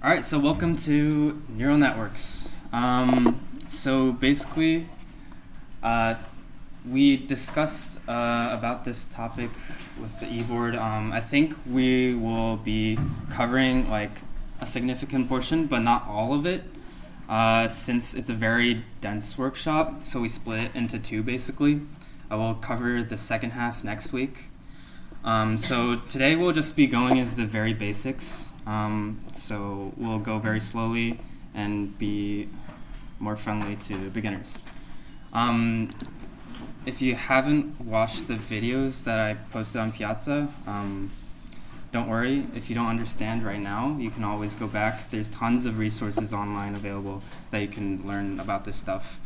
All right, so welcome to Neural Networks. So basically, we discussed about this topic with the e-board. I think we will be covering like a significant portion, but not all of it, since it's a very dense workshop. So we split it into two basically. I will cover the second half next week. So today we'll just be going into the very basics. So we'll go very slowly and be more friendly to beginners. If you haven't watched the videos that I posted on Piazza, don't worry. If you don't understand right now, you can always go back. There's tons of resources online available that you can learn about this stuff.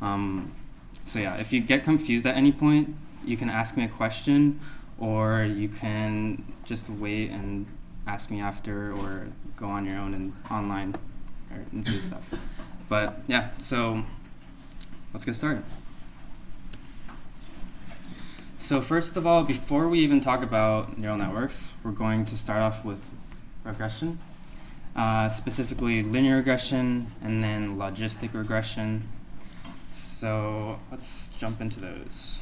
So yeah, if you get confused at any point, you can ask me a question, or you can just wait and ask me after, or go on your own and online and do stuff. But yeah, so let's get started. So first of all, before we even talk about neural networks, we're going to start off with regression, specifically linear regression and then logistic regression. So let's jump into those.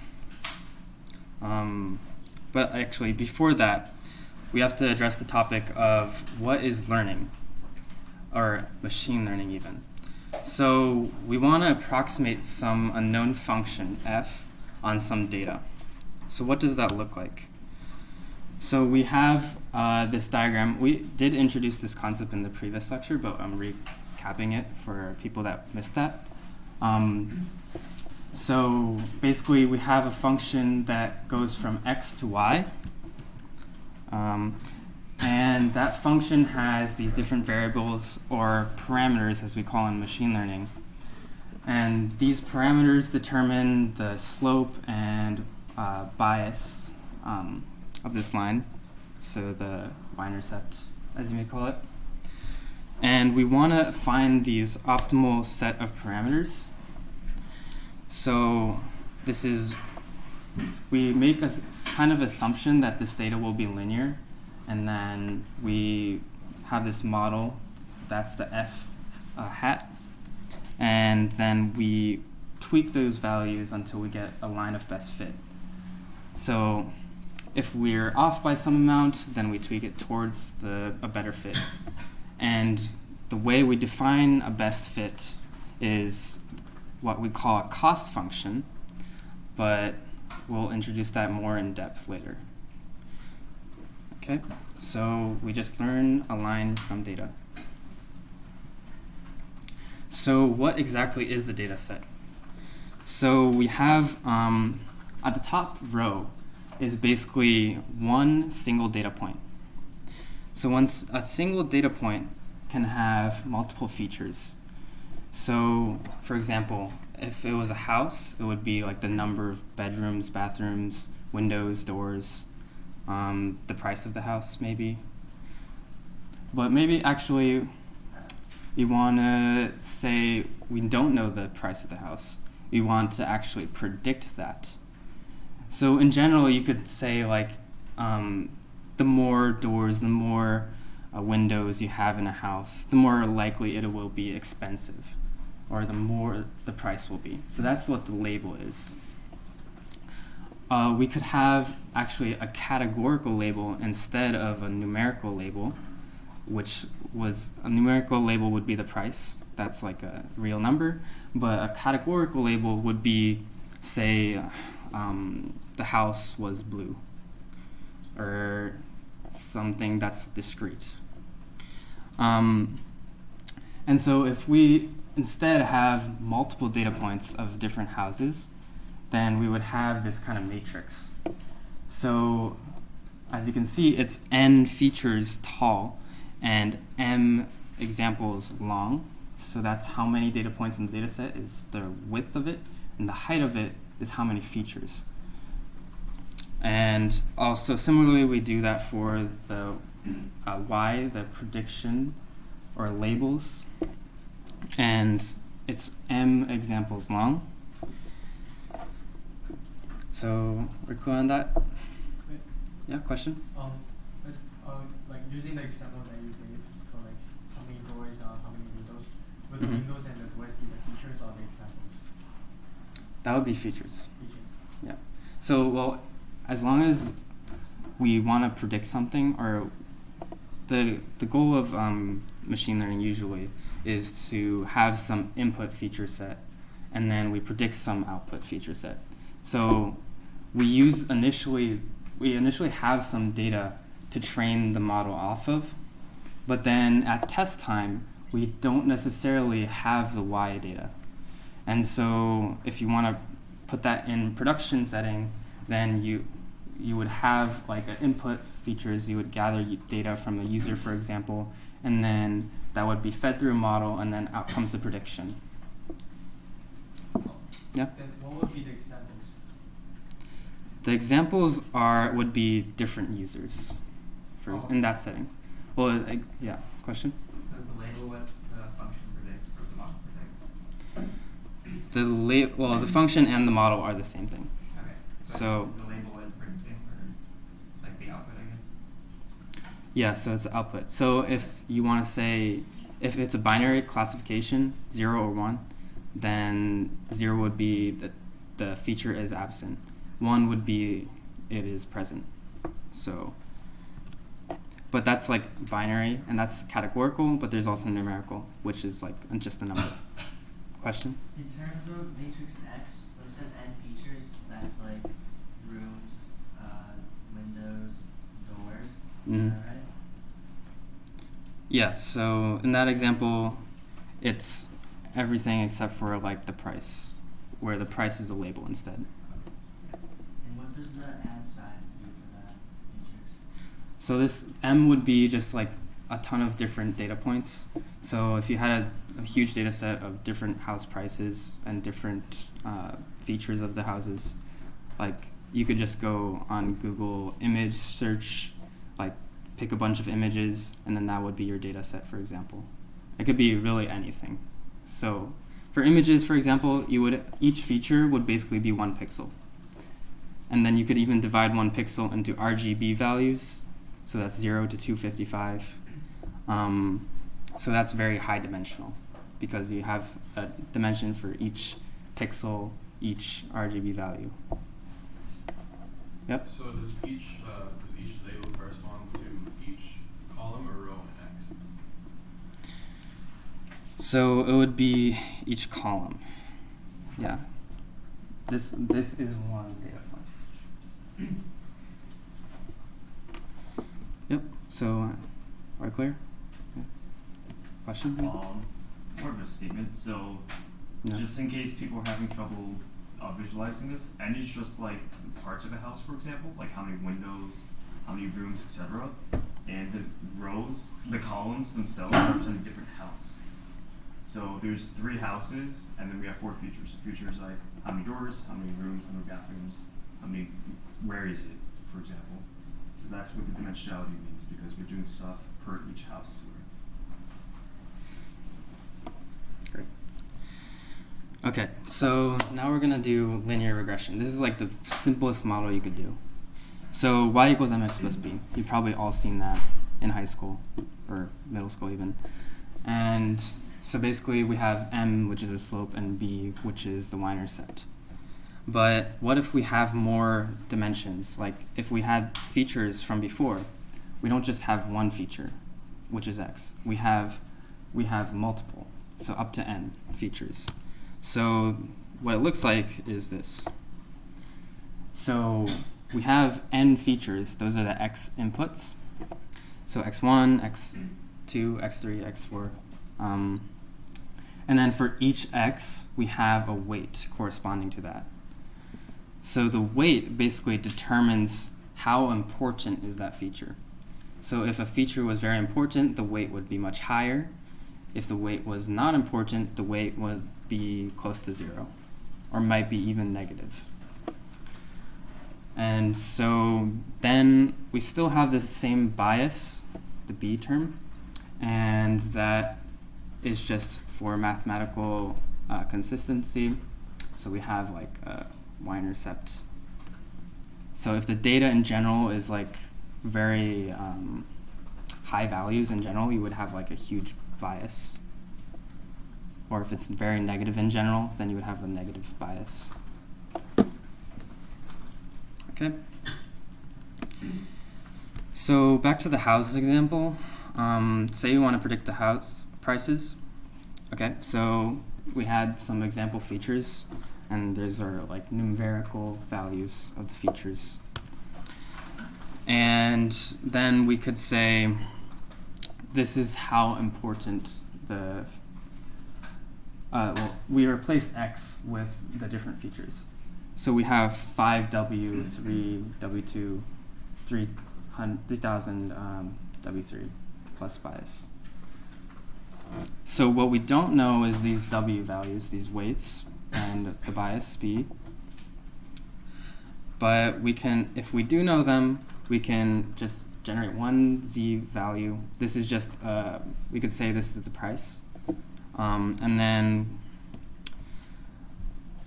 But actually, before that, we have to address the topic of what is learning, or machine learning even. So we want to approximate some unknown function, f, on some data. So what does that look like? So we have this diagram. We did introduce this concept in the previous lecture, but I'm recapping it for people that missed that. So basically, we have a function that goes from x to y. And that function has these different variables, or parameters as we call in machine learning. And these parameters determine the slope and bias of this line, so the y-intercept, as you may call it. And we want to find these optimal set of parameters. So this is, we make a kind of assumption that this data will be linear, and then we have this model, that's the f hat, and then we tweak those values until we get a line of best fit. So if we're off by some amount, then we tweak it towards a better fit. And the way we define a best fit is what we call a cost function, but we'll introduce that more in depth later. Okay, so we just learn a line from data. So what exactly is the data set? So we have, at the top row is basically one single data point. So once a single data point can have multiple features. So, for example, if it was a house, it would be like the number of bedrooms, bathrooms, windows, doors, the price of the house, maybe. But maybe actually we want to say we don't know the price of the house. We want to actually predict that. So in general, you could say like the more doors, the more windows you have in a house, the more likely it will be expensive, or the more the price will be. So that's what the label is. We could have actually a categorical label instead of a numerical label, which was a numerical label would be the price. That's like a real number. But a categorical label would be, say, the house was blue, or something that's discrete. And so if we instead have multiple data points of different houses, then we would have this kind of matrix. So as you can see, it's n features tall and m examples long. So that's how many data points in the data set is the width of it, and the height of it is how many features. And also similarly, we do that for the y, the prediction or labels, and it's m examples long. So we're clear on that? Yeah, question? Like using the example that you gave for like how Would the Mhm. windows and the doors be the features or the examples? That would be features. Features. Yeah. So, well, as long as we want to predict something, or the goal of machine learning usually is to have some input feature set, and then we predict some output feature set. So we initially have some data to train the model off of, but then at test time, we don't necessarily have the Y data. And so if you want to put that in production setting, then you would have like an input features, you would gather data from a user, for example, and then that would be fed through a model, and then out comes the prediction. Yeah? Then what would be the examples? The examples would be different users in that setting. Well, yeah, question? Does the label what the function predicts or the model predicts? The function and the model are the same thing. Okay. So is the label what it's predicting, or like the output, I guess? yeah, so it's output. So if you want to say, if it's a binary classification, 0 or 1, then 0 would be that the feature is absent. 1 would be it is present. So, but that's like binary, and that's categorical, but there's also numerical, which is like just a number. Question? In terms of matrix X, when it says n features, that's like rooms, windows, doors. Mhm. Is that right? Yeah, so in that example, it's everything except for like the price, where the price is the label instead. And what does the m size do for that matrix? So this M would be just like a ton of different data points. So if you had a huge data set of different house prices and different features of the houses, like you could just go on Google image search, like pick a bunch of images, and then that would be your data set, for example. It could be really anything. So for images, for example, each feature would basically be 1 pixel. And then you could even divide 1 pixel into RGB values. So that's 0 to 255. So that's very high dimensional because you have a dimension for each pixel, each RGB value. Yep. So does each label correspond to each column or row in X? So it would be each column. Yeah. This is one data point. Yep. So, are we clear? Yeah. Question? More of a statement. So, No. just in case people are having trouble visualizing this, n is just like parts of a house, for example, like how many windows, how many rooms, etc. And the rows, the columns themselves represent a different house. So there's 3 houses, and then we have 4 features. Features like how many doors, how many rooms, how many bathrooms, where is it, for example. So that's what the dimensionality means, because we're doing stuff per each house. Great. Okay, so now we're gonna do linear regression. This is like the simplest model you could do. So y equals mx plus b. You've probably all seen that in high school or middle school even. And so basically we have m, which is the slope, and b, which is the y-intercept. But what if we have more dimensions? Like if we had features from before, we don't just have one feature, which is x. We have multiple, so up to n features. So what it looks like is this. So we have n features. Those are the x inputs. So x1, x2, x3, x4. And then for each x, we have a weight corresponding to that. So the weight basically determines how important is that feature. So if a feature was very important, the weight would be much higher. If the weight was not important, the weight would be close to 0, or might be even negative. And so then we still have this same bias, the B term, and that is just for mathematical consistency. So we have like a y-intercept. So if the data in general is like very high values in general, you would have like a huge bias. or if it's very negative in general, then you would have a negative bias. Okay. So back to the houses example. Say you want to predict the house prices. Okay, so we had some example features, and these are like numerical values of the features. And then we could say this is how important the we replace X with the different features. So we have 5W, 3W2, 3000 W3 plus bias. So what we don't know is these W values, these weights, and the bias B. But we can, if we do know them, we can just generate one Z value. This is just, we could say this is the price. And then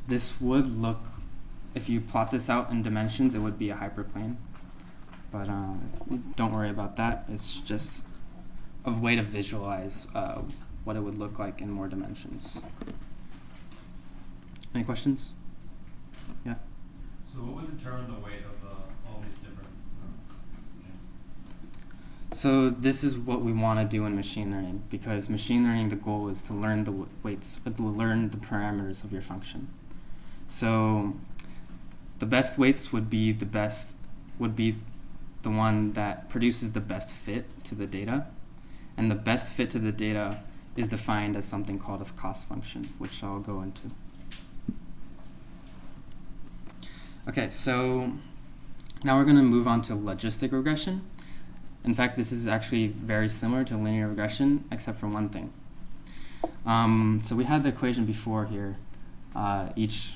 this would look, if you plot this out in dimensions, it would be a hyperplane. But don't worry about that. It's just a way to visualize what it would look like in more dimensions. Any questions? Yeah? So what would determine the weight of all these different things? So this is what we want to do in machine learning, because machine learning, the goal is to learn the weights, to learn the parameters of your function. So the best weights would be the one that produces the best fit to the data. And the best fit to the data is defined as something called a cost function, which I'll go into. Okay, so now we're going to move on to logistic regression. In fact, this is actually very similar to linear regression, except for one thing. So we had the equation before here. Each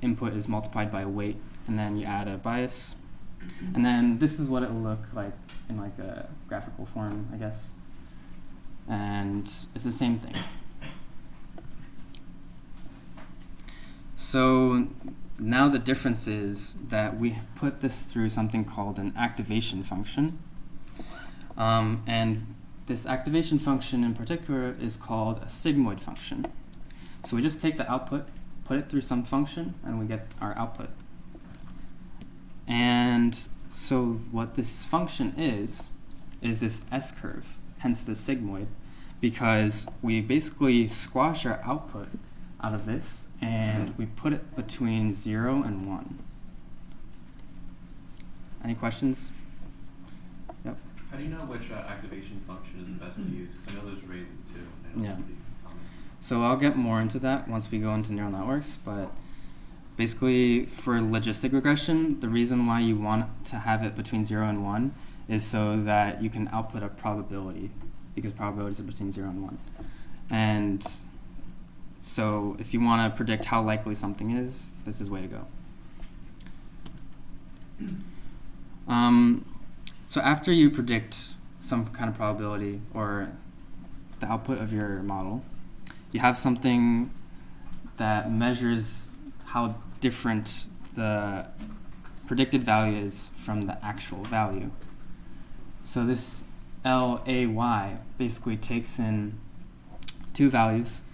input is multiplied by a weight, and then you add a bias. And then this is what it will look like in like a graphical form, I guess. And it's the same thing. So now the difference is that we put this through something called an activation function. And this activation function in particular is called a sigmoid function. So we just take the output, put it through some function, and we get our output. And so what this function is this S-curve, hence the sigmoid, because we basically squash our output out of this, and we put it between 0 and 1. Any questions? Yep. How do you know which activation function is the best to use? Because I know there's rated too. Yeah. So I'll get more into that once we go into neural networks, but basically for logistic regression, the reason why you want to have it between 0 and 1 is so that you can output a probability, because probabilities are between 0 and 1. And so if you want to predict how likely something is, this is the way to go. So after you predict some kind of probability or the output of your model, you have something that measures how different the predicted value is from the actual value. So this LAY basically takes in two values.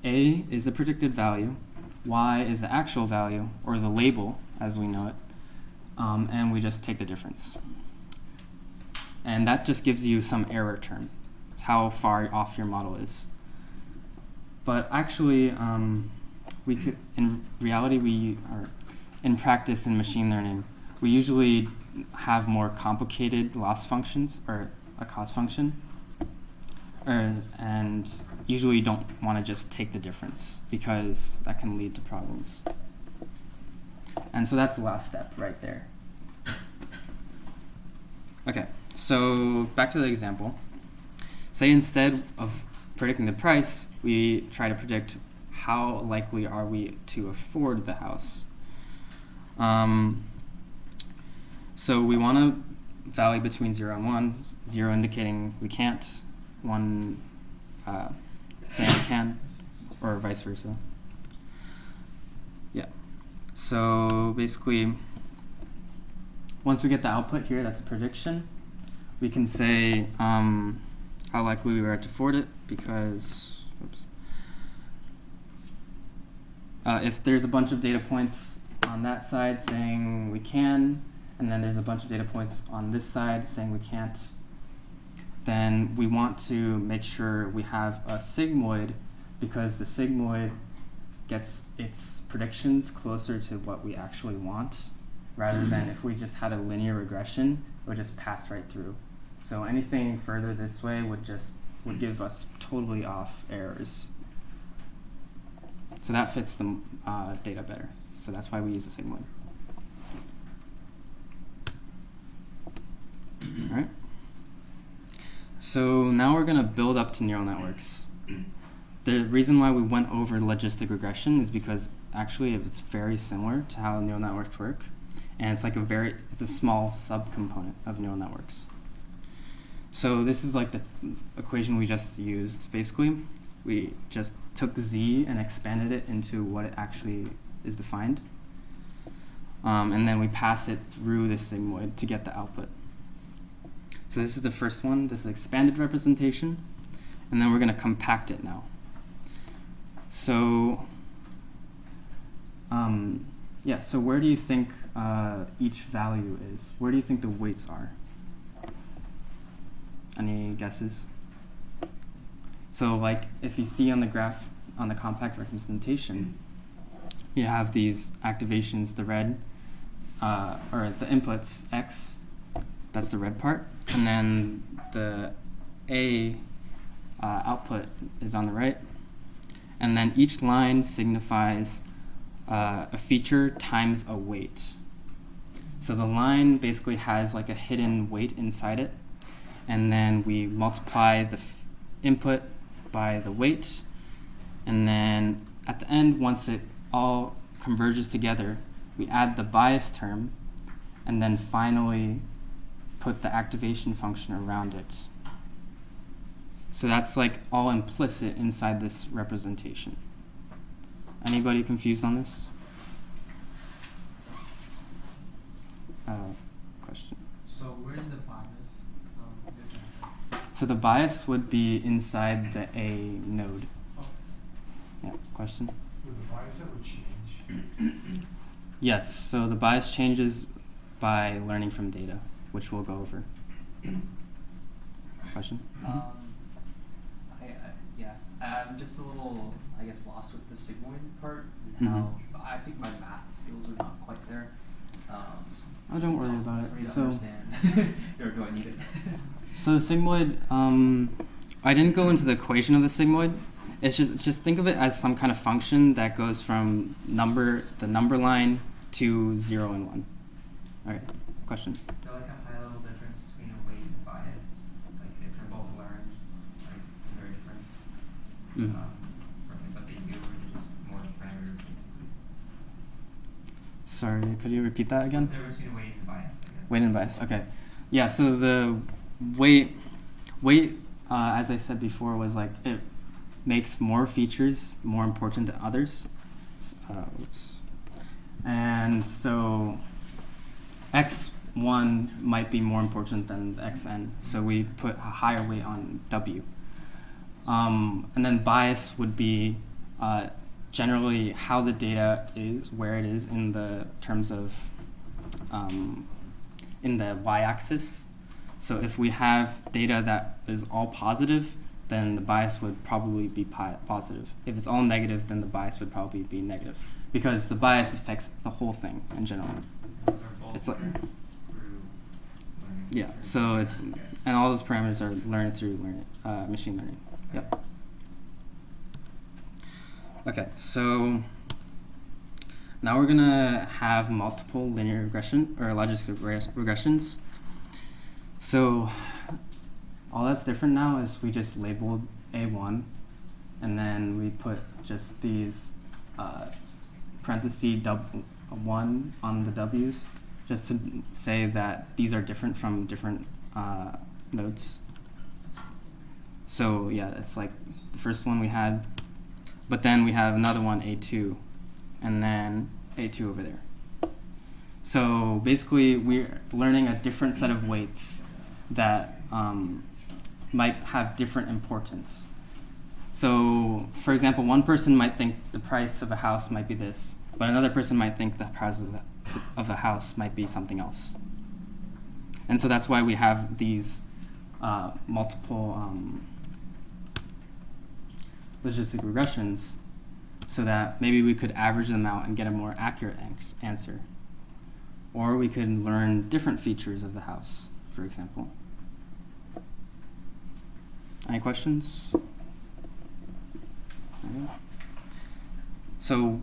A is the predicted value, Y is the actual value, or the label as we know it, and we just take the difference. And that just gives you some error term. It's how far off your model is. But actually, we could, in reality, in practice in machine learning, we usually have more complicated loss functions, or a cost function, and usually you don't want to just take the difference, because that can lead to problems. And so that's the last step right there. Okay, so back to the example. Say instead of predicting the price, we try to predict how likely are we to afford the house. So we want to value between 0 and 1, 0 indicating we can't, 1 saying we can, or vice versa. Yeah. So basically, once we get the output here, that's a prediction, we can say how likely we are to afford it, because, oops. if there's a bunch of data points on that side saying we can, and then there's a bunch of data points on this side saying we can't, then we want to make sure we have a sigmoid, because the sigmoid gets its predictions closer to what we actually want, rather than if we just had a linear regression, it would just pass right through. So anything further this way would give us totally off errors. So that fits the data better. So that's why we use a sigmoid. All right. So now we're going to build up to neural networks. The reason why we went over logistic regression is because actually it's very similar to how neural networks work, and it's like it's a small subcomponent of neural networks. So this is like the equation we just used. Basically, we just took z and expanded it into what it actually is defined, and then we pass it through the sigmoid to get the output. So this is the first one. This is expanded representation, and then we're going to compact it now. So, so where do you think each value is? Where do you think the weights are? Any guesses? So, like, if you see on the graph, on the compact representation, you have these activations, the red, or the inputs, x, that's the red part, and then the A output is on the right. And then each line signifies a feature times a weight. So the line basically has like a hidden weight inside it, and then we multiply the input by the weight, and then at the end, once it all converges together, we add the bias term, and then finally put the activation function around it. So that's like all implicit inside this representation. Anybody confused on this? Question. So where's the bias? So the bias would be inside the A node. Oh. Yeah, question? With the bias, that would change. Yes, so the bias changes by learning from data, which we'll go over. Question? I'm just a little, I guess, lost with the sigmoid part and how I think my math skills are not quite there. Oh, don't worry it's about for me it. to So, understand. Or do I need it? so the sigmoid, I didn't go into the equation of the sigmoid. It's just think of it as some kind of function that goes from the number line to 0 and 1. All right, question? So like a high level difference between a weight and bias, like if they're both learned, like is there a difference from like what they do, or is it just more parameters basically? Sorry, could you repeat that again? What's the difference between weight and bias, I guess? Weight and bias. Okay. Yeah. So the weight, as I said before, was like it makes more features more important than others. And so x1 might be more important than xn. So we put a higher weight on w. And then bias would be generally how the data is, where it is in the terms of in the y-axis. So if we have data that is all positive, then the bias would probably be positive. If it's all negative, then the bias would probably be negative, because the bias affects the whole thing in general. Those are both It's like- learned through learning. Yeah, so it's, Okay. and all those parameters are learned through machine learning. Yep. Okay, so now we're gonna have multiple linear regression or logistic regressions. So all that's different now is we just labeled A1, and then we put just these parentheses 1 on the W's, just to say that these are different from different nodes. So yeah, it's like the first one we had, but then we have another one, A2, and then A2 over there. So basically we're learning a different set of weights that might have different importance. So, for example, one person might think the price of a house might be this, but another person might think the price of a house might be something else. And so that's why we have these multiple logistic regressions, so that maybe we could average them out and get a more accurate answer. Or we could learn different features of the house, for example. Any questions? Okay. So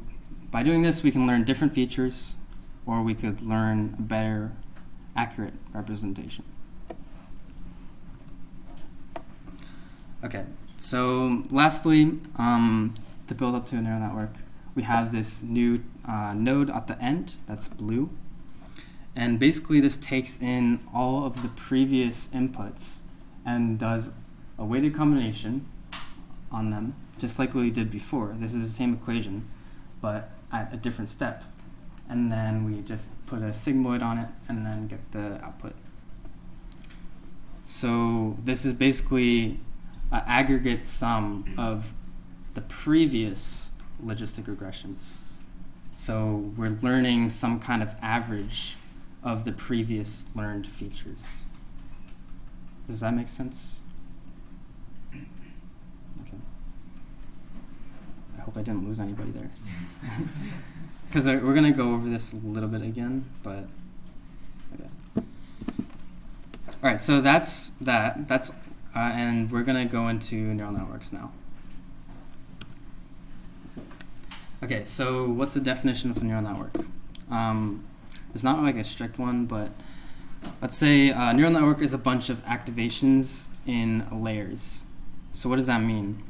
by doing this, we can learn different features, or we could learn a better, accurate representation. Okay, so lastly, to build up to a neural network, we have this new node at the end that's blue. And basically this takes in all of the previous inputs and does a weighted combination on them, just like we did before. This is the same equation, but at a different step. And then we just put a sigmoid on it and then get the output. So this is basically an aggregate sum of the previous logistic regressions. So we're learning some kind of average of the previous learned features. Does that make sense? Okay. I hope I didn't lose anybody there. Because we're going to go over this a little bit again, but okay. All right, so that's that. And we're going to go into neural networks now. Okay, so what's the definition of a neural network? It's not like a strict one, but let's say a neural network is a bunch of activations in layers. So what does that mean?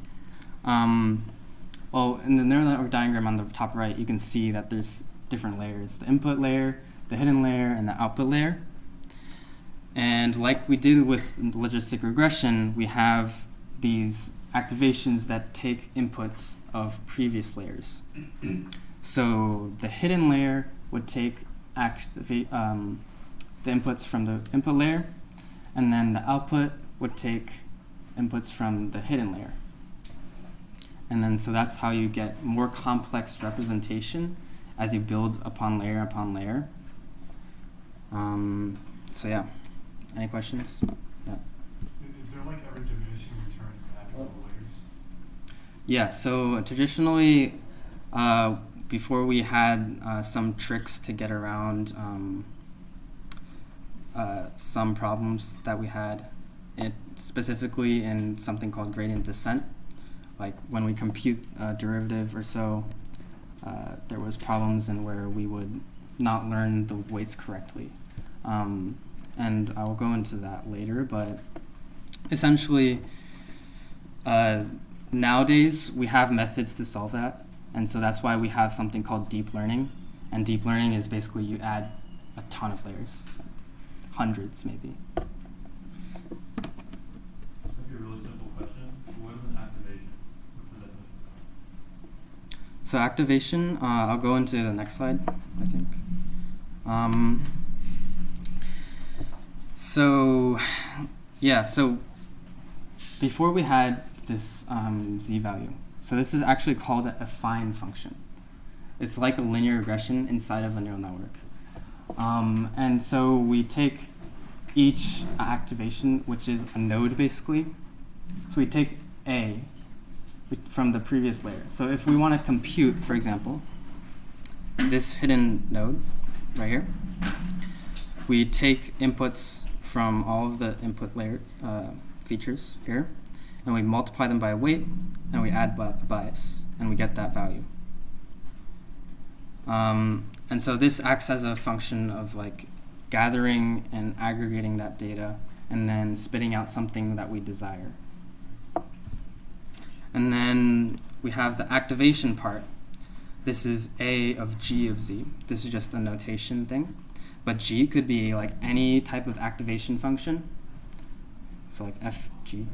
Well, in the neural network diagram on the top right, you can see that there's different layers: the input layer, the hidden layer, and the output layer. And like we did with logistic regression, we have these activations that take inputs of previous layers. So the hidden layer would take the inputs from the input layer, and then the output would take inputs from the hidden layer. And then so that's how you get more complex representation as you build upon layer upon layer. So yeah, any questions? Yeah. Is there like ever diminishing returns to adding all the layers? Yeah, so traditionally, before we had some tricks to get around some problems that we had, specifically in something called gradient descent. Like when we compute a derivative or so, there was problems in where we would not learn the weights correctly. And I'll go into that later, but essentially, nowadays we have methods to solve that. And so that's why we have something called deep learning. And deep learning is basically you add a ton of layers, hundreds maybe. That'd be a really simple question. What is an activation? What's the definition? So activation, I'll go into the next slide, I think. So before we had this z value. So this is actually called a affine function. It's like a linear regression inside of a neural network. And so we take each activation, which is a node basically. So we take A from the previous layer. So if we want to compute, for example, this hidden node right here, we take inputs from all of the input layer features here, and we multiply them by a weight, and we add a bias, and we get that value. And so this acts as a function of like gathering and aggregating that data, and then spitting out something that we desire. And then we have the activation part. This is A of G of Z. This is just a notation thing. But G could be like any type of activation function. So like FG.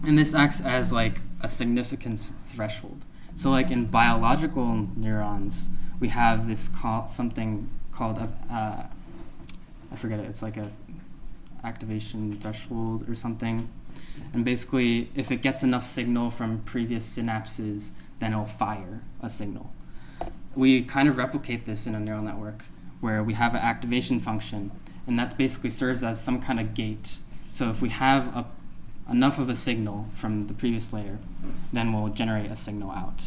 And this acts as like a significance threshold. So like in biological neurons, we have this something called, I forget it, it's like activation threshold or something. And basically, if it gets enough signal from previous synapses, then it'll fire a signal. We kind of replicate this in a neural network where we have an activation function, and that basically serves as some kind of gate. So if we have enough of a signal from the previous layer, then we'll generate a signal out.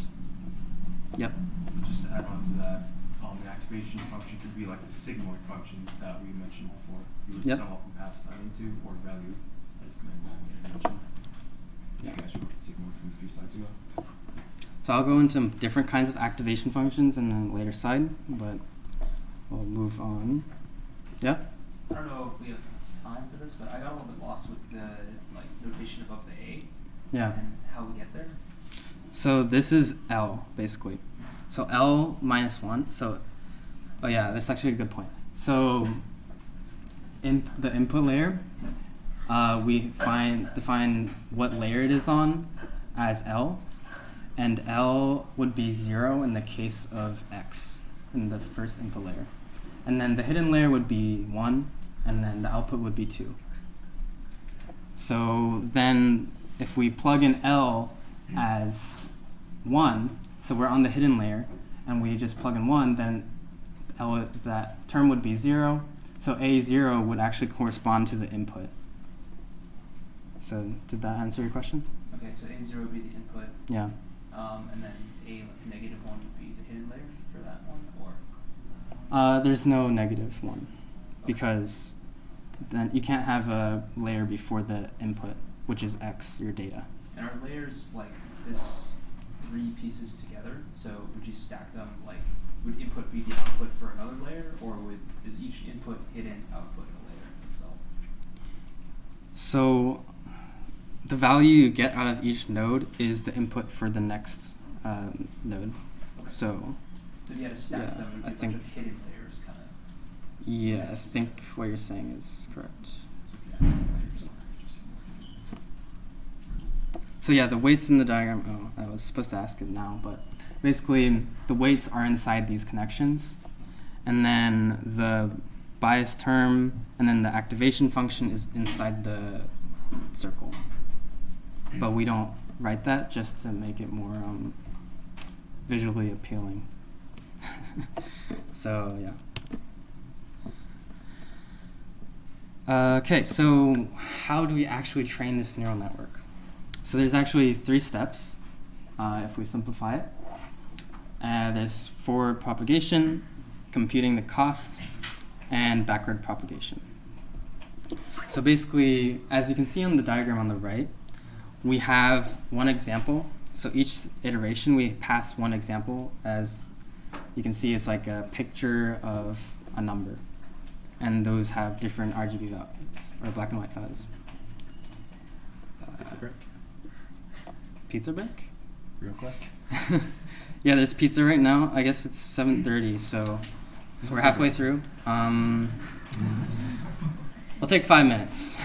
Yep. Just to add on to that, the activation function could be like the sigmoid function that we mentioned before. You would Yep. sum up and pass that into, or value, as mentioned. Yeah, you guys looked at sigmoid from a few slides ago. So I'll go into different kinds of activation functions in a later slide, but we'll move on. Yeah? I don't know if we have time for this, but I got a little bit lost with the notation above the A Yeah. and how we get there. So this is L, basically. So L minus 1. So, oh yeah, that's actually a good point. So in the input layer, we define what layer it is on as L, and L would be 0 in the case of X in the first input layer. And then the hidden layer would be 1, and then the output would be 2. So then if we plug in L as 1, so we're on the hidden layer, and we just plug in 1, then L, that term would be 0. So A0 would actually correspond to the input. So did that answer your question? Okay, so A0 would be the input, Yeah. and then A negative 1 would be the hidden layer for that one, or? There's no negative 1, because then you can't have a layer before the input, which is X, your data. And are layers like this 3 pieces together? So would you stack them like, would input be the output for another layer, or is each input hidden output a layer itself? So the value you get out of each node is the input for the next node. Okay. So So if you had to stack yeah, them, it would be I a bunch think- of hidden layers kind of. yeah, I think what you're saying is correct. So yeah, the weights in the diagram, I was supposed to ask it now, but basically the weights are inside these connections, and then the bias term and then the activation function is inside the circle. But we don't write that just to make it more visually appealing. So yeah. Okay, so how do we actually train this neural network? So there's actually 3 steps, if we simplify it. There's forward propagation, computing the cost, and backward propagation. So basically, as you can see on the diagram on the right, we have one example. So each iteration, we pass one example. As you can see, it's like a picture of a number. And those have different RGB values, or black and white values. Pizza break? Pizza break? Real quick? Yeah, there's pizza right now. I guess it's 7:30, so we're halfway through. It'll take 5 minutes. I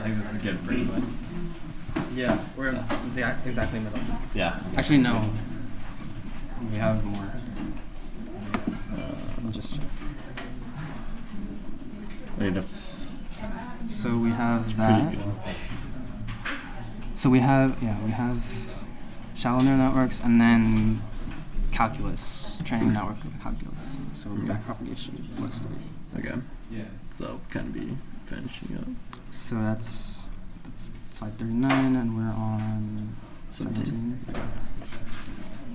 think this is a good break. Yeah, we're exactly middle. Yeah. Actually, no. We have more. Let me just check. Wait, that's So we have pretty that. good. So we have shallow neural networks, and then calculus, training network with calculus. So backpropagation mostly. Okay. Yeah. So kind of be finishing up. So that's slide 39, and we're on 17.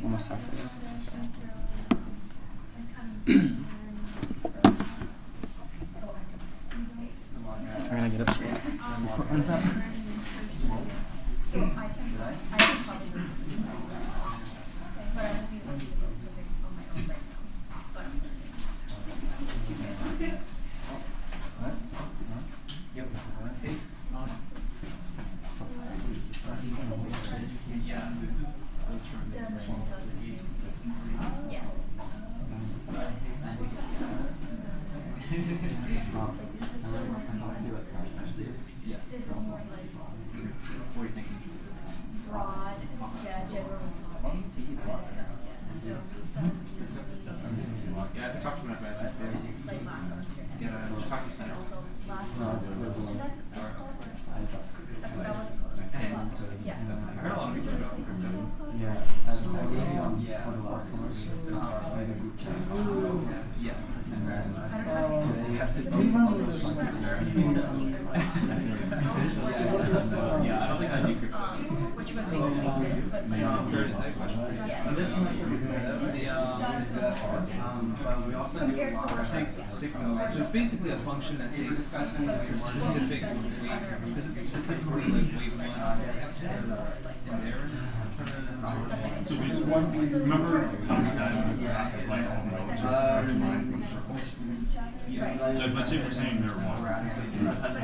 Almost halfway. We're gonna get up to this before it runs out. Yeah. That's from yeah. This is more like What are you thinking? broad, yeah, general knowledge. Yeah, so we've done Yeah, I talked to him about that. like last semester. And Yeah, it was talk to Center. also last semester. And that's that was close. Yeah. I heard a lot of people about crypto. Yeah. Yeah. Yeah, I don't think I knew crypto. Which was basically this, but like Curtis, I have a question for you. yes. Compared to the So it's basically a function that takes specific weight. This is specifically like weight one in there. So basically, remember how we had like all nodes or line circles? So let's say we're saying they're one.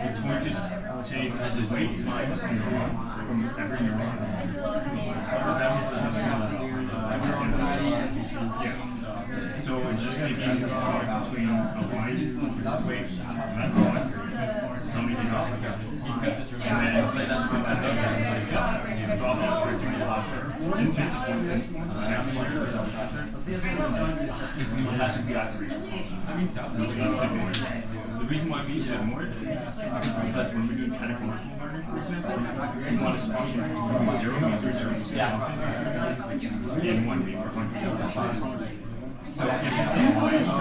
It's going to take the weight times the neuron from every neuron. Yeah. So it's just taking the product between the line, which is weight, and that line, summing it up. And then it's all about everything that lasts there. In physical, it has to be aspiration function, which is sigmoid. So the reason why we use sigmoid is because when we're doing categorical learning, for example, we want to function between 0 means 0 and 1 being 100. So if you take one, so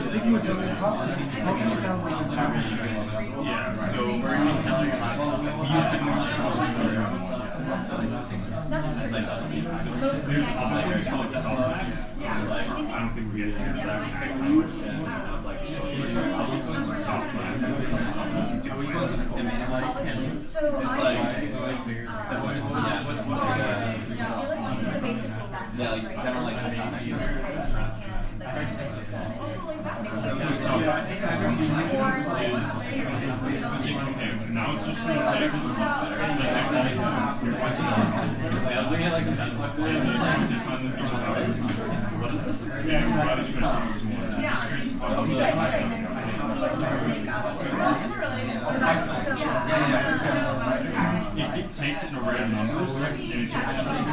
sigmoid's a specific. Yeah, so we use sigmoid just to there's other ways called softmax. I don't think we're getting into that. So basically that's like general like Okay, now it's just going to take it takes it in a random numbers and it turns it into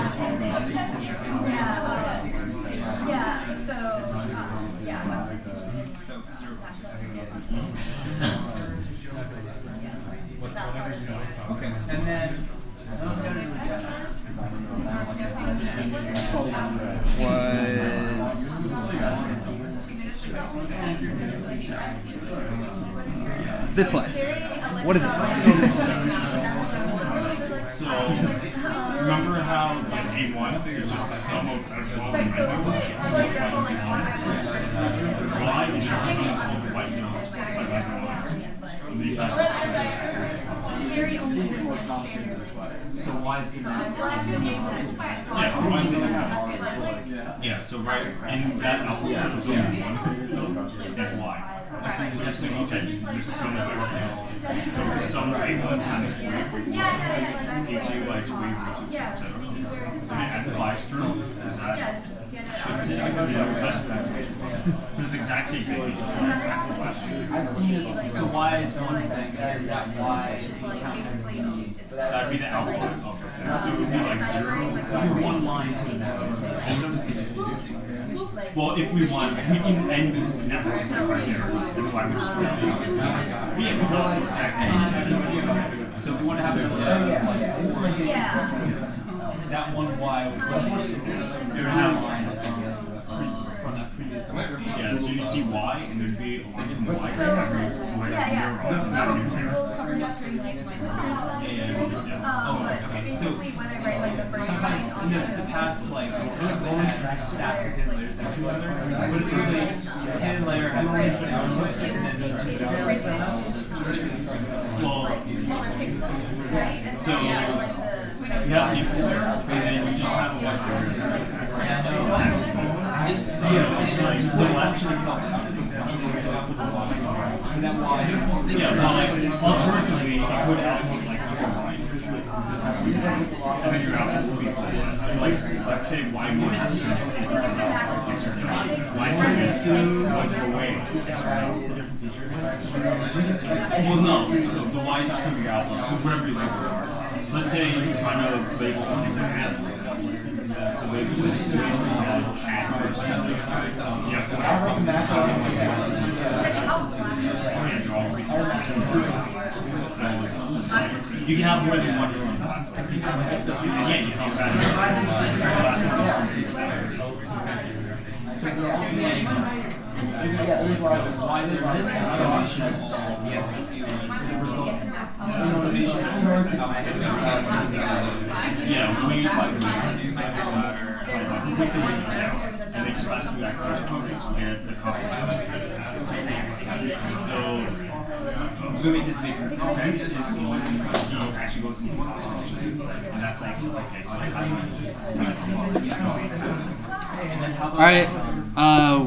yeah, so Okay, and then This slide. What is this? So, remember how in A1 is just the sum of all the methods? Y is just the sum of the white nodes So why is it not? Yeah, so right in that output of zone 1, it's Y. You're saying, okay, the sum of everything. So the sum of A1 times A2 by 2, A2, etc. So we add 5 through, is that shifted? So it's the exact same thing, it's just like the question. I've seen this. So why is one thing and that why counts as the That'd be the output of the thing. So it would be like 0. one line. Well, if we want, we can end this network right there. And why would yeah, we don't exactly. So we want to have it. That one Y from that previous. Yeah, so you can see Y, and there'd be a line from Y to Sometimes in the past, like stacks of hidden layers next to each other, but it's really the hidden layer has the output, and then there's so you have the input layer, and then you just have a bunch of it's like the last yeah, well, like alternatively, you could output like and then your output will be like let's say Y1 was the way. Well, no, so the Y is just going to be your output, so whatever you label it. So let's say you're trying to label a different app. You can have more than one room in class. Yeah, you can to make this make sense is when he actually goes into class and that's like, okay, so All right.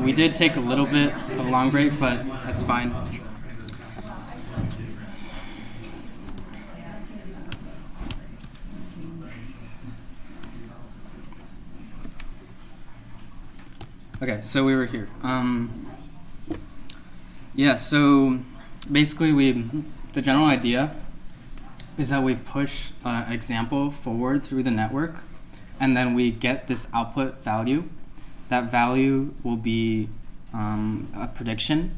We did take a little bit of a long break, but that's fine. Okay, so we were here. Yeah, so basically the general idea is that we push an example forward through the network, and then we get this output value. That value will be a prediction,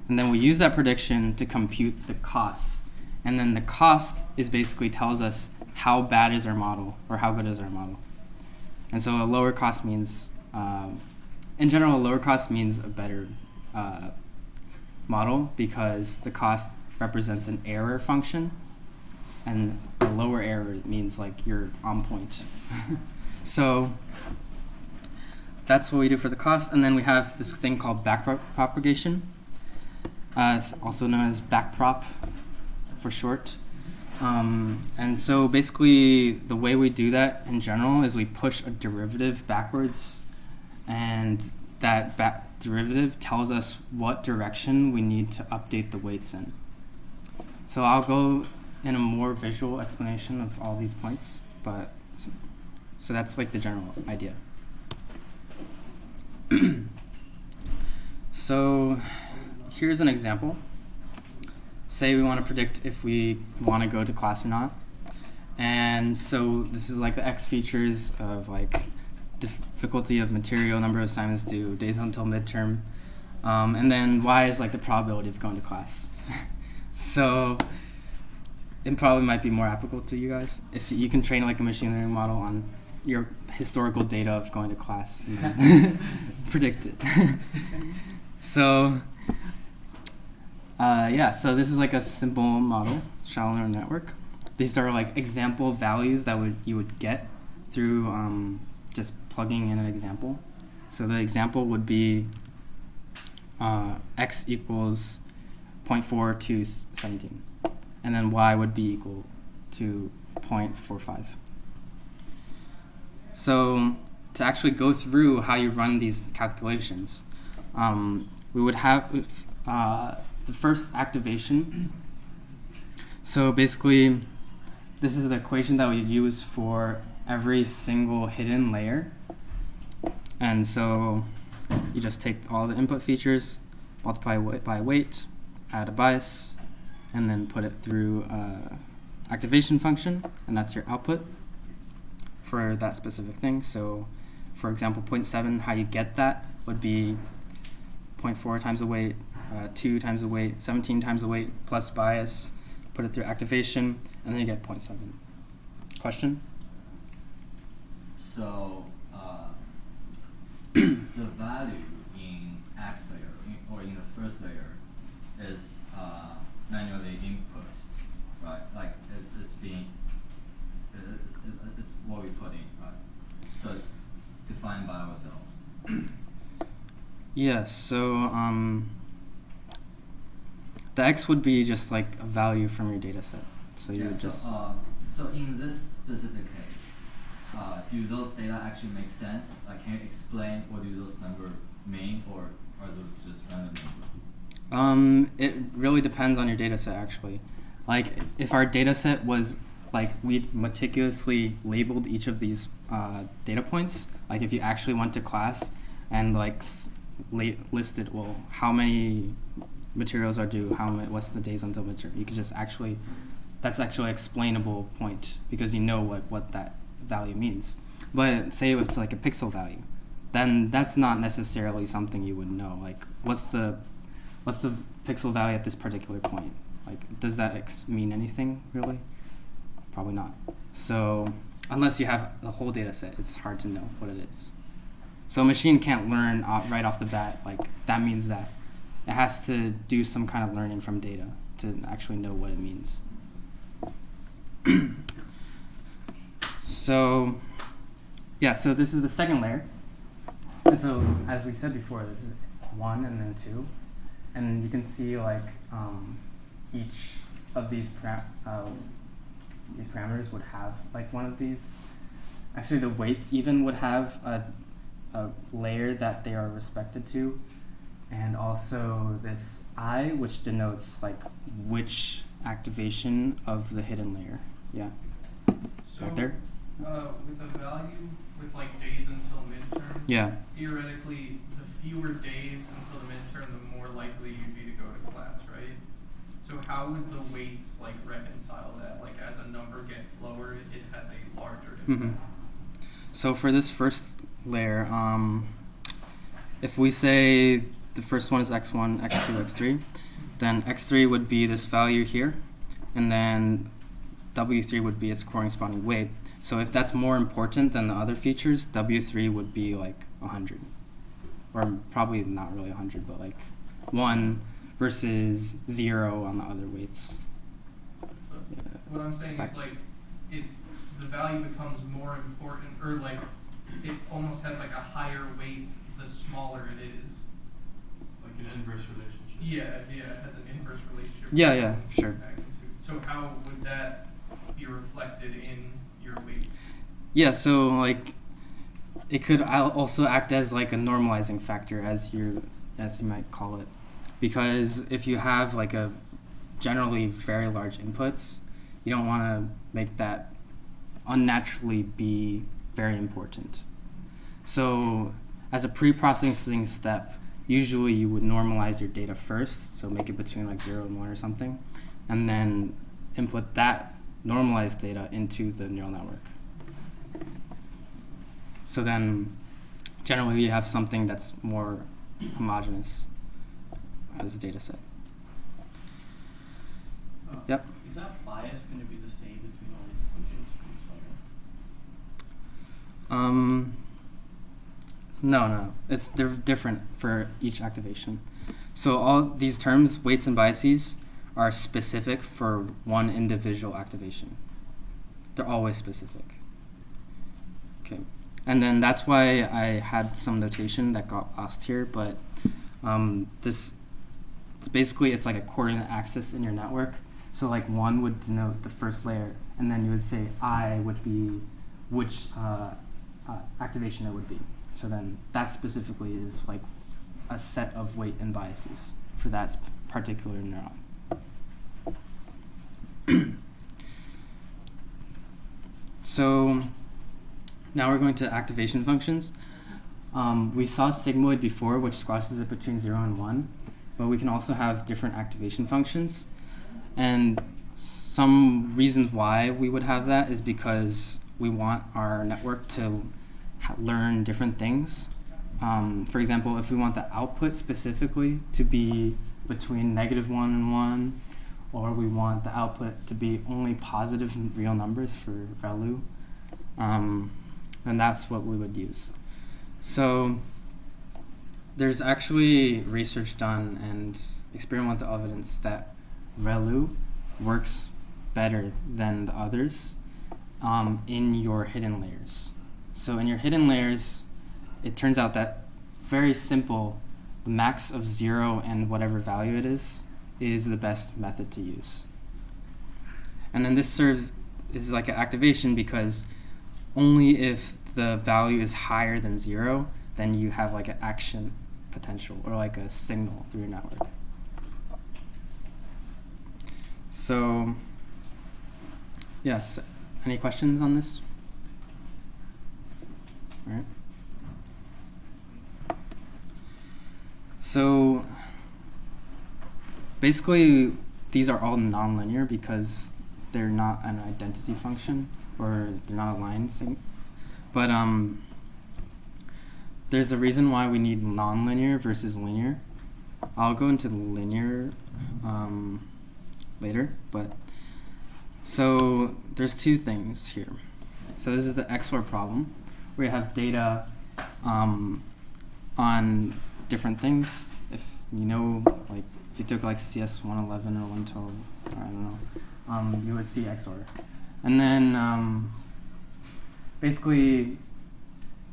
and then we use that prediction to compute the cost. And then the cost is basically tells us how bad is our model or how good is our model. And so a lower cost means, in general, a lower cost means a better model because the cost represents an error function, and a lower error means like you're on point. So that's what we do for the cost, and then we have this thing called backpropagation, also known as backprop for short. And so basically the way we do that in general is we push a derivative backwards, and that derivative tells us what direction we need to update the weights in. So I'll go in a more visual explanation of all these points, but so that's like the general idea. So here's an example. Say we want to predict if we want to go to class or not. And so this is like the X features of like difficulty of material, number of assignments due, days until midterm. And then Y is like the probability of going to class. So it probably might be more applicable to you guys if you can train like a machine learning model on your historical data of going to class and then predict it. So yeah, so this is like a simple model, shallow neural network. These are like example values that you would get through just plugging in an example. So the example would be x equals 0.4 to 17, and then y would be equal to 0.45. So to actually go through how you run these calculations, we would have the first activation. So basically, this is the equation that we use for every single hidden layer. And so you just take all the input features, multiply by weight, add a bias, and then put it through activation function, and that's your output for that specific thing. So for example, 0.7, how you get that would be 0.4 times the weight, 2 times the weight, 17 times the weight, plus bias, put it through activation, and then you get 0.7. Question? So the value in X layer or in the first layer is manually input, right? Like it's being it's what we put in, right? So it's defined by ourselves. Yeah. So the X would be just like a value from your data set. So you would just. So in this specific case, do those data actually make sense? Like, can you explain what do those numbers mean, or are those just random numbers? It really depends on your data set, actually. Like, if our data set was, like, we meticulously labeled each of these data points, like if you actually went to class and, like, listed, well, how many materials are due, what's the days until midterm, you could just actually, that's actually an explainable point because you know what that value means. But say it's like a pixel value, then that's not necessarily something you would know. Like, what's the pixel value at this particular point? Like, does that mean anything really? Probably not. So unless you have the whole data set, it's hard to know what it is. So a machine can't learn right off the bat, like, that means that. It has to do some kind of learning from data to actually know what it means. So, yeah, so this is the second layer. And so, as we said before, this is 1 and then 2. And you can see, like, each of these parameters would have, like, one of these. Actually, the weights even would have a layer that they are respected to, and also this I, which denotes like which activation of the hidden layer. Yeah. So right there. With a value with like days until midterm. Yeah. Theoretically, the fewer days until the midterm, the more likely you'd be to go to class, right? So how would the weights like reconcile that? Like as a number gets lower, it has a larger impact. Mm-hmm. So for this first layer, if we say the first one is x1, x2, x3, then x3 would be this value here, and then w3 would be its corresponding weight. So if that's more important than the other features, w3 would be like 100. Or probably not really 100, but like 1 versus 0 on the other weights. Yeah. What I'm saying is like, the value becomes more important, or like it almost has like a higher weight the smaller it is. It's like an inverse relationship. Yeah, it has an inverse relationship. Yeah, sure. So how would that be reflected in your weight? Yeah, so like it could also act as like a normalizing factor, as you might call it, because if you have like a generally very large inputs, you don't want to make that unnaturally be very important. So as a pre-processing step, usually you would normalize your data first, so make it between like 0 and 1 or something, and then input that normalized data into the neural network. So then generally you have something that's more homogeneous as a data set. Yep. Is that bias going to be the same between all these equations for each layer? No. They're different for each activation. So all these terms, weights and biases, are specific for one individual activation. They're always specific. Okay. And then that's why I had some notation that got lost here, but it's like a coordinate axis in your network. So like 1 would denote the first layer, and then you would say I would be which activation it would be. So then that specifically is like a set of weight and biases for that particular neuron. So now we're going to activation functions. We saw sigmoid before, which squashes it between 0 and 1, but we can also have different activation functions. And some reasons why we would have that is because we want our network to learn different things. For example, if we want the output specifically to be between -1 and 1, or we want the output to be only positive real numbers for ReLU, then that's what we would use. So there's actually research done and experimental evidence that ReLU works better than the others in your hidden layers. So in your hidden layers, it turns out that very simple, the max of 0 and whatever value it is the best method to use. And then this serves as like an activation because only if the value is higher than 0, then you have like an action potential or like a signal through your network. So, yes, any questions on this? All right. So, basically, these are all nonlinear because they're not an identity function or they're not aligned. But there's a reason why we need nonlinear versus linear. I'll go into linear later, but so there's two things here. So this is the XOR problem, where you have data on different things. If you know, like if you took like CS 111 or 112, or I don't know, you would see XOR. And then basically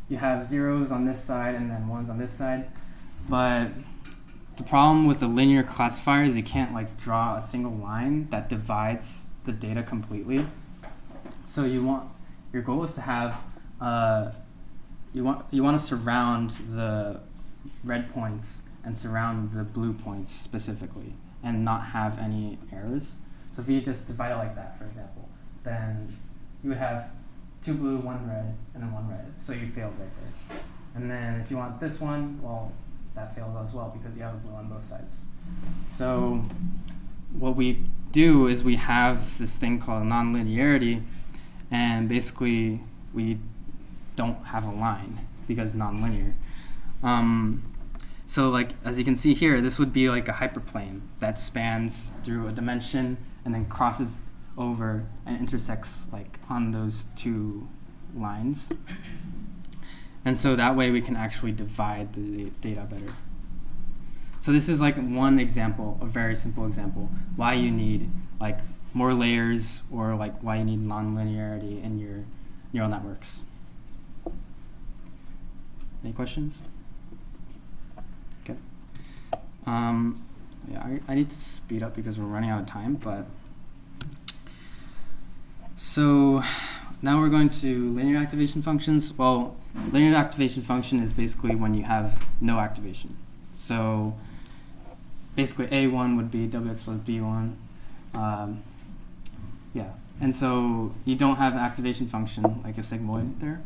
you have zeros on this side and then ones on this side. But the problem with the linear classifier is you can't like draw a single line that divides the data completely. So your goal is to have you want to surround the red points and surround the blue points specifically, and not have any errors. So if you just divide it like that, for example, then you would have 2 blue, 1 red, and then 1 red. So you failed right there. And then if you want this one, well, that fails as well because you have a blue on both sides. So what we do is we have this thing called nonlinearity, and basically we don't have a line because nonlinear. So like as you can see here, this would be like a hyperplane that spans through a dimension and then crosses over and intersects like on those two lines. And so that way we can actually divide the data better. So this is like one example, a very simple example, why you need like more layers, or like why you need nonlinearity in your neural networks. Any questions? Okay. Yeah, I need to speed up because we're running out of time, but so now we're going to linear activation functions. Well, linear activation function is basically when you have no activation. So basically A1 would be WX plus B1. Yeah, and so you don't have activation function like a sigmoid there.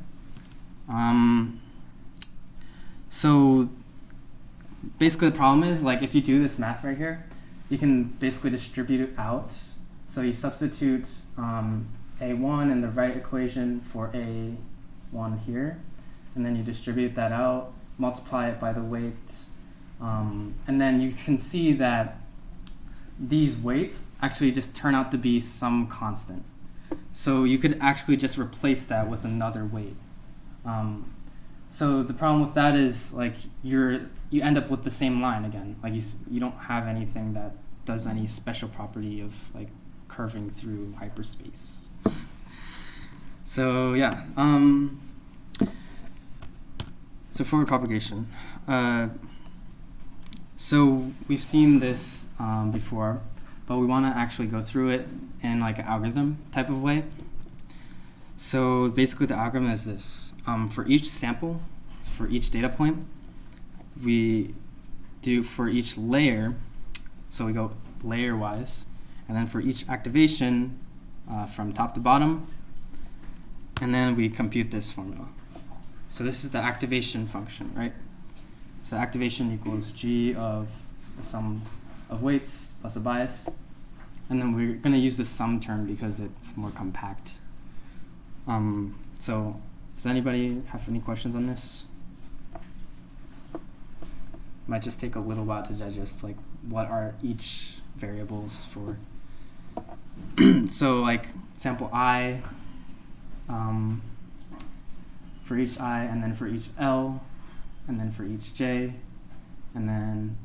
So basically the problem is, like, if you do this math right here, you can basically distribute it out. So you substitute A1 in the right equation for A1 here, and then you distribute that out, multiply it by the weight, and then you can see that these weights actually just turn out to be some constant. So you could actually just replace that with another weight. So the problem with that is, like, you end up with the same line again. Like you don't have anything that does any special property of like curving through hyperspace. So yeah. So forward propagation. So we've seen this before, but we want to actually go through it in like an algorithm type of way. So basically the algorithm is this. For each sample, for each data point, we do for each layer, so we go layer-wise, and then for each activation from top to bottom, and then we compute this formula. So this is the activation function, right? So activation equals G of the sum of weights plus a bias, and then we're going to use the sum term because it's more compact. So does anybody have any questions on this? Might just take a little while to digest, like, what are each variables for. So like sample I, for each I, and then for each L, and then for each J, and then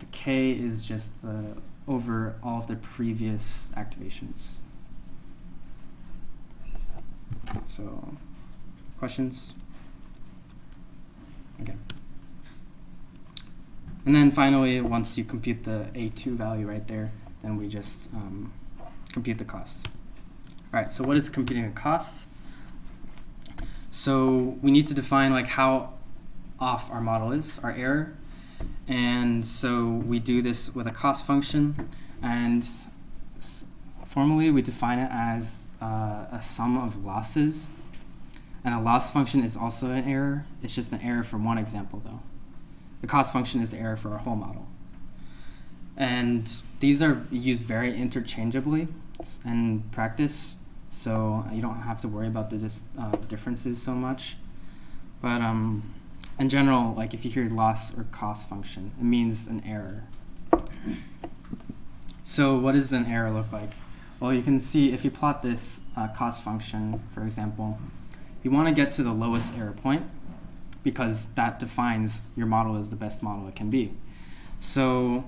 the K is just the over all of the previous activations. So, questions? Okay. And then finally, once you compute the A2 value right there, then we just compute the cost. All right, so what is computing a cost? So we need to define like how off our model is, our error. And so we do this with a cost function, and formally we define it as a sum of losses. And a loss function is also an error. It's just an error for one example though. The cost function is the error for our whole model. And these are used very interchangeably in practice. so you don't have to worry about the differences so much. But in general, like if you hear loss or cost function, it means an error. So what does an error look like? Well, you can see if you plot this cost function, for example, you want to get to the lowest error point because that defines your model as the best model it can be. So,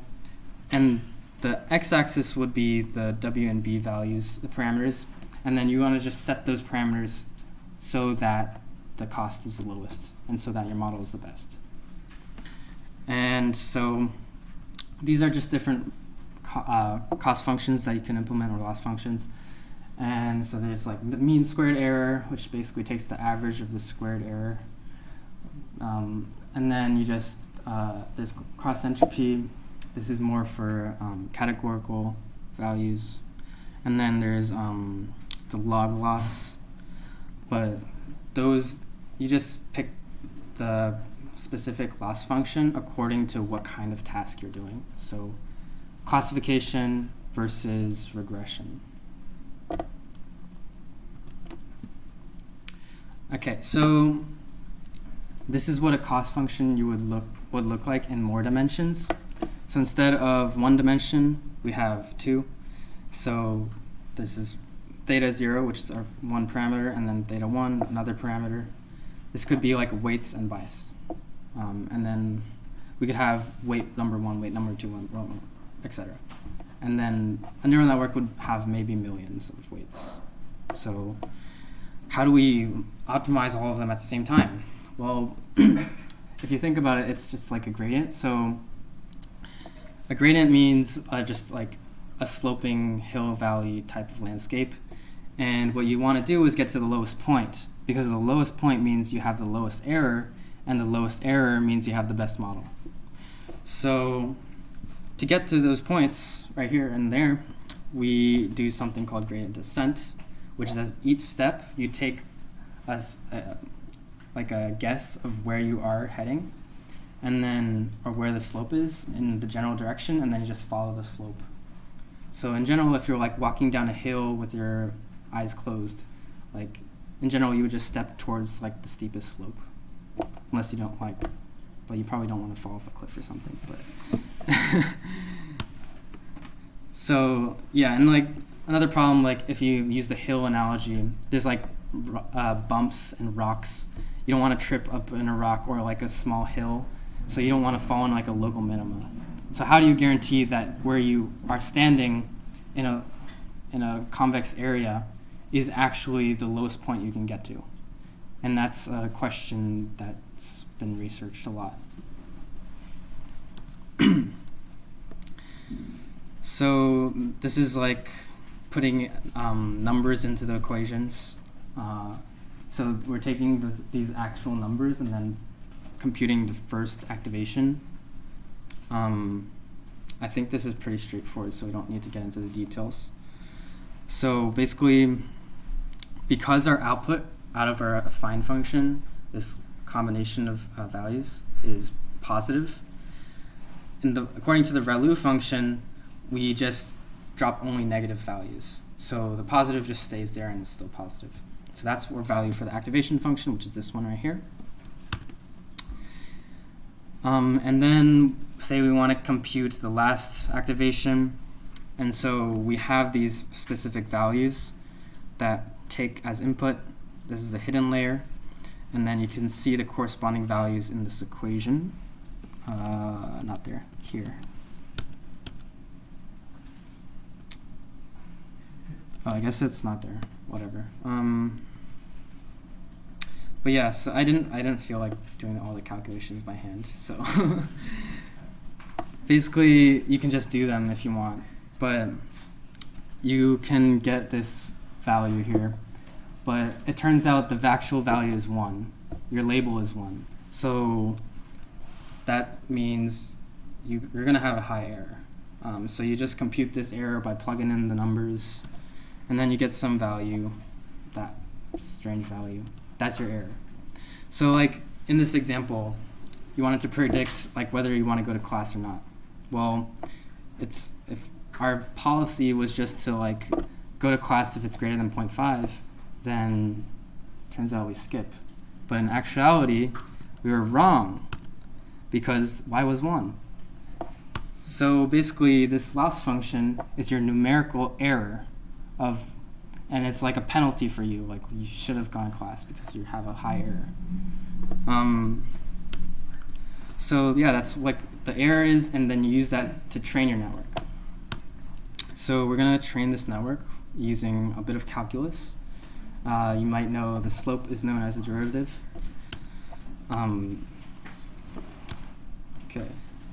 and the x-axis would be the W and B values, the parameters, and then you want to just set those parameters so that the cost is the lowest and so that your model is the best. And so these are just different cost functions that you can implement, or loss functions. And so there's like the mean squared error, which basically takes the average of the squared error. And then you just, there's cross entropy. This is more for categorical values. And then there's the log loss. But those, you just pick the specific loss function according to what kind of task you're doing. So classification versus regression. Okay, so this is what a cost function you would look like in more dimensions. So instead of one dimension, we have two. So this is theta 0, which is our one parameter, and then theta 1, another parameter. This could be like weights and bias. And then we could have weight number 1, weight number 2, etc. And then a neural network would have maybe millions of weights. So how do we optimize all of them at the same time? Well, if you think about it, it's just like a gradient. So a gradient means just like a sloping hill valley type of landscape. And what you want to do is get to the lowest point, because the lowest point means you have the lowest error, and the lowest error means you have the best model. So to get to those points right here and there, we do something called gradient descent, which is at each step you take like a guess of where you are heading, and then, or where the slope is in the general direction, and then you just follow the slope. So in general, if you're like walking down a hill with your eyes closed, like in general, you would just step towards like the steepest slope, unless you don't like, but you probably don't want to fall off a cliff or something. But so yeah, and like another problem, like if you use the hill analogy, there's like bumps and rocks. You don't want to trip up in a rock or like a small hill, so you don't want to fall in like a local minima. So how do you guarantee that where you are standing in a convex area is actually the lowest point you can get to? And that's a question that's been researched a lot. So this is like putting numbers into the equations. So we're taking these actual numbers and then computing the first activation. I think this is pretty straightforward, so we don't need to get into the details. So basically, because our output out of our affine function, this combination of values, is positive, according to the ReLU function, we just drop only negative values. So the positive just stays there and is still positive. So that's our value for the activation function, which is this one right here. And then say we want to compute the last activation. And so we have these specific values that take as input. This is the hidden layer. And then you can see the corresponding values in this equation. Not there, here. Oh, I guess it's not there. Whatever. But yeah, so I didn't feel like doing all the calculations by hand. So basically, you can just do them if you want, but you can get this value here. But it turns out the actual value is 1. Your label is 1. So that means you're going to have a high error. So you just compute this error by plugging in the numbers, and then you get some value, that strange value. That's your error. So like in this example, you wanted to predict like whether you want to go to class or not. Well, if our policy was just to like go to class if it's greater than 0.5, then turns out we skip. But in actuality, we were wrong because y was 1. So basically, this loss function is your numerical error of, and it's like a penalty for you. Like you should have gone to class because you have a high error. So yeah, that's like the error is, and then you use that to train your network. So we're gonna train this network using a bit of calculus. You might know the slope is known as a derivative. Okay,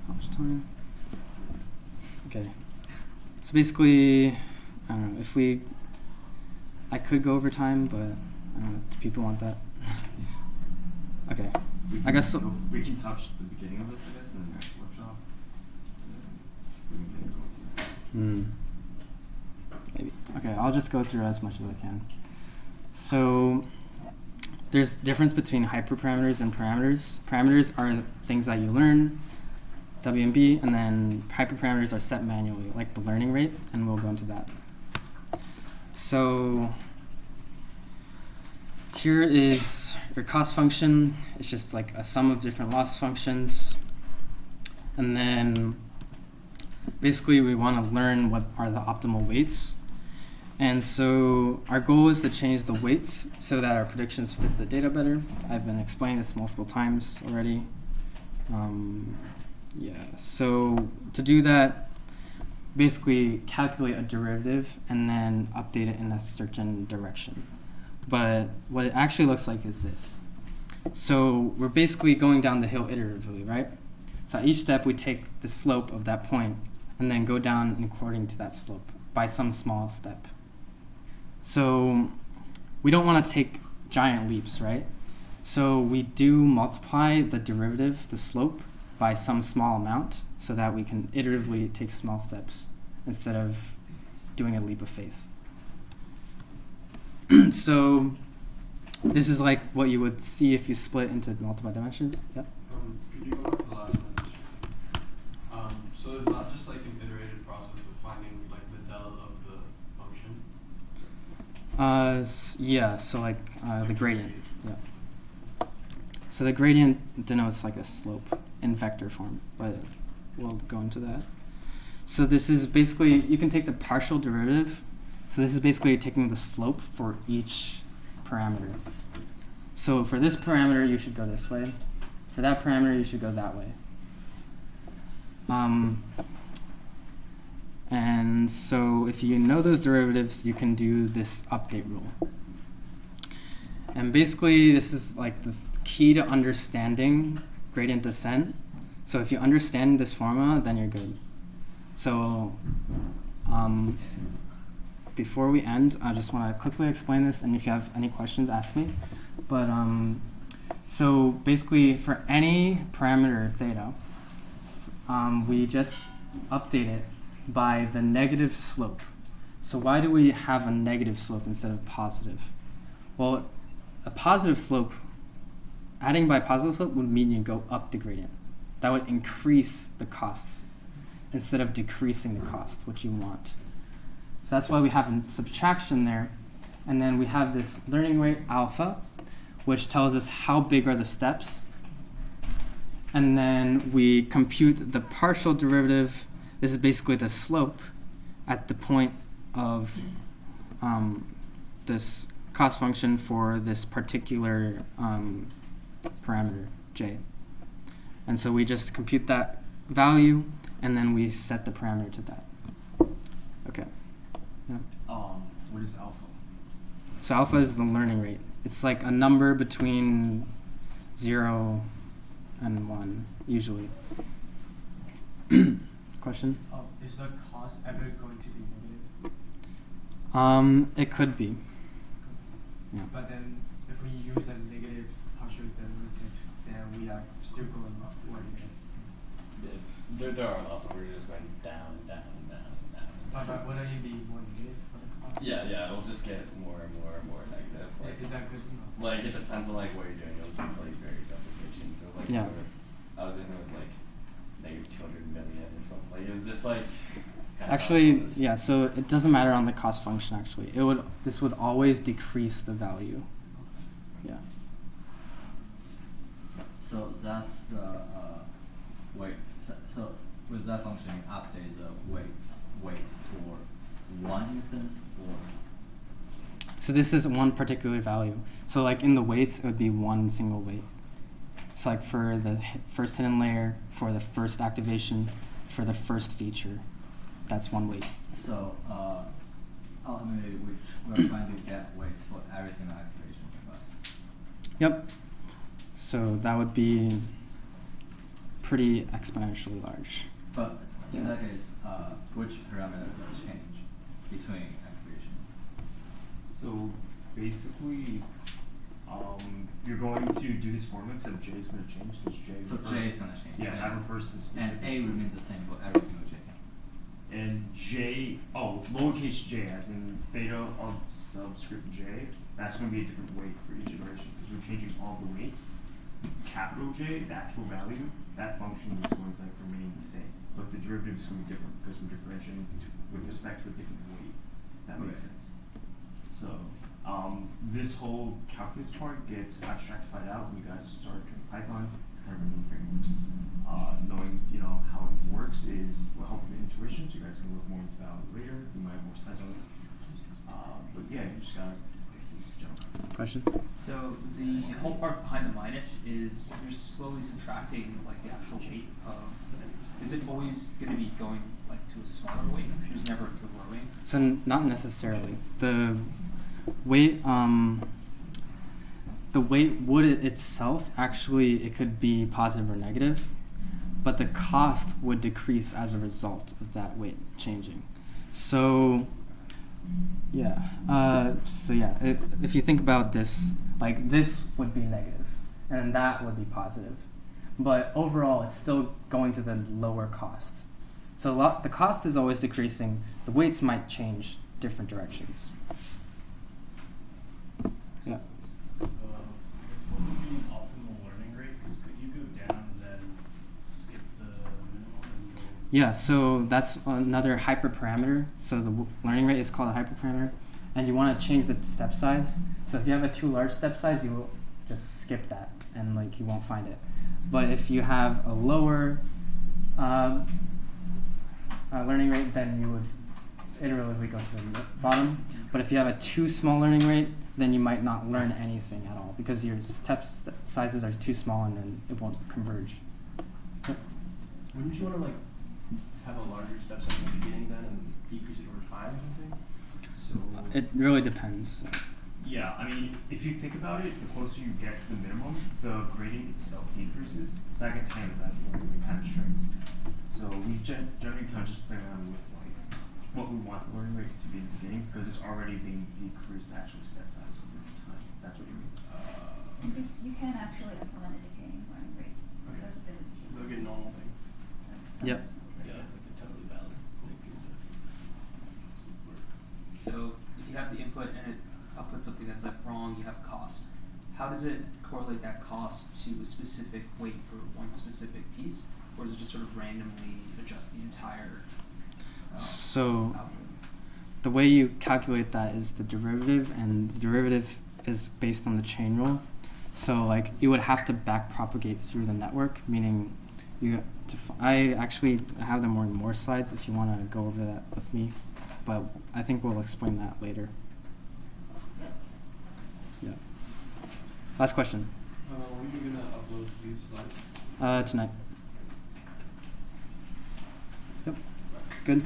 how much time? Okay, so basically, I don't know, if I could go over time, but I don't know, do people want that? Okay, I guess so. We can touch the beginning of this, I guess, in the next workshop. Maybe. Okay, I'll just go through as much as I can. So there's difference between hyperparameters and parameters. Parameters are things that you learn, WMB, and then hyperparameters are set manually, like the learning rate, and we'll go into that. So here is your cost function. It's just like a sum of different loss functions. And then basically we want to learn what are the optimal weights. And so our goal is to change the weights so that our predictions fit the data better. I've been explaining this multiple times already. So to do that, basically calculate a derivative and then update it in a certain direction. But what it actually looks like is this. So we're basically going down the hill iteratively, right? So at each step we take the slope of that point and then go down according to that slope by some small step. So we don't want to take giant leaps, right? So we do multiply the derivative, the slope, by some small amount so that we can iteratively take small steps instead of doing a leap of faith. So this is like what you would see if you split into multiple dimensions. Yep. Could you go back to the last one? So it's not just like an iterated process of finding like the del of the function? Yeah, so like the gradient. Yeah. So the gradient denotes like a slope in vector form, but we'll go into that. So this is basically, you can take the partial derivative. So this is basically taking the slope for each parameter. So for this parameter, you should go this way. For that parameter, you should go that way. And so if you know those derivatives, you can do this update rule. And basically, this is like the key to understanding gradient descent. So if you understand this formula, then you're good. So before we end, I just want to quickly explain this, and if you have any questions, ask me. But so basically, for any parameter theta, we just update it by the negative slope. So why do we have a negative slope instead of positive? Well, a positive slope, adding by positive slope would mean you go up the gradient. That would increase the cost instead of decreasing the cost, which you want. So that's why we have a subtraction there. And then we have this learning rate alpha, which tells us how big are the steps. And then we compute the partial derivative. This is basically the slope at the point of this cost function for this particular parameter, j. And so we just compute that value, and then we set the parameter to that. Okay. Yeah. What is alpha? So alpha is the learning rate. It's like a number between 0 and 1, usually. Question? Is the cost ever going to be negative? It could be. Yeah. But then if we use a negative partial derivative, then we are still going up or negative. There are lots where we're just going down. But wouldn't it be more negative for the cost? Yeah, it'll just get more and more negative. Like, Is that good? like it depends on like what you're doing. It'll do like various applications. It was like I was thinking it was like negative 200 million or something. Like it was just like Actually, calculus. yeah. So it doesn't matter on the cost function. Actually, this would always decrease the value. Yeah. So that's weight. So with that function, you update the weight for one instance or. So this is one particular value. So like in the weights, it would be one single weight. So like for the first hidden layer, for the first activation, for the first feature, that's one weight. So ultimately, we're trying to get weights for every single activation, right? Yep. So that would be pretty exponentially large. But in Yeah. that case, which parameter will change between activation? So basically, you're going to do this formula except J is going to change because J. So J is going to change. Yeah, that refers to the specific. And A remains the same for every single J. And J, lowercase j, as in theta of subscript j, that's going to be a different weight for each iteration because we're changing all the weights. Capital J, the actual value, that function is going to remain the same, but the derivative is going to be different because we're differentiating with respect to a different weight. That makes sense. So this whole calculus part gets abstractified out when you guys start doing Python. It's kind of new frameworks. Knowing how it works will help with intuition. So you guys can look more into that later. You might have more slides on this. But yeah, you just gotta just jump. Question? So the whole part behind the minus is you're slowly subtracting like the actual weight of. Is it always going to be going like to a smaller weight? There's never growing. So not necessarily. The weight would itself actually it could be positive or negative, but the cost would decrease as a result of that weight changing. So yeah. If you think about this, like this would be negative, and that would be positive. But overall, it's still going to the lower cost. So the cost is always decreasing. The weights might change different directions. Yeah. I guess what would be an optimal learning rate? Because could you go down and then skip the minimum and go? Yeah, so that's another hyperparameter. So the learning rate is called a hyperparameter. And you want to change the step size. So if you have a too large step size, you will just skip that and you won't find it. But if you have a lower learning rate, then you would iteratively go to the bottom. But if you have a too small learning rate, then you might not learn anything at all because your step sizes are too small and then it won't converge. Wouldn't you want to have a larger step size in the beginning then and decrease it over time or something? So It really depends. yeah, I mean, if you think about it, the closer you get to the minimum, the gradient itself decreases. So that can tell you that's the learning kind of strings. So we generally kind of just play around with what we want the learning rate to be in the beginning because it's already being decreased actual step size over time. That's what you mean. You can actually implement a decaying learning rate. Okay. That's a bit of a It's like a normal thing. Yep. Yeah, it's like a totally valid thing. So if you have the input and it outputs something that's wrong, you have cost. How does it correlate that cost to a specific weight for one specific piece, or does it just sort of randomly adjust the entire? So output? the way you calculate that is the derivative, and the derivative is based on the chain rule. So you would have to backpropagate through the network, meaning I actually have them on more slides if you want to go over that with me, but I think we'll explain that later. Yeah. Last question. When are you going to upload these slides? Tonight. Yep. Good.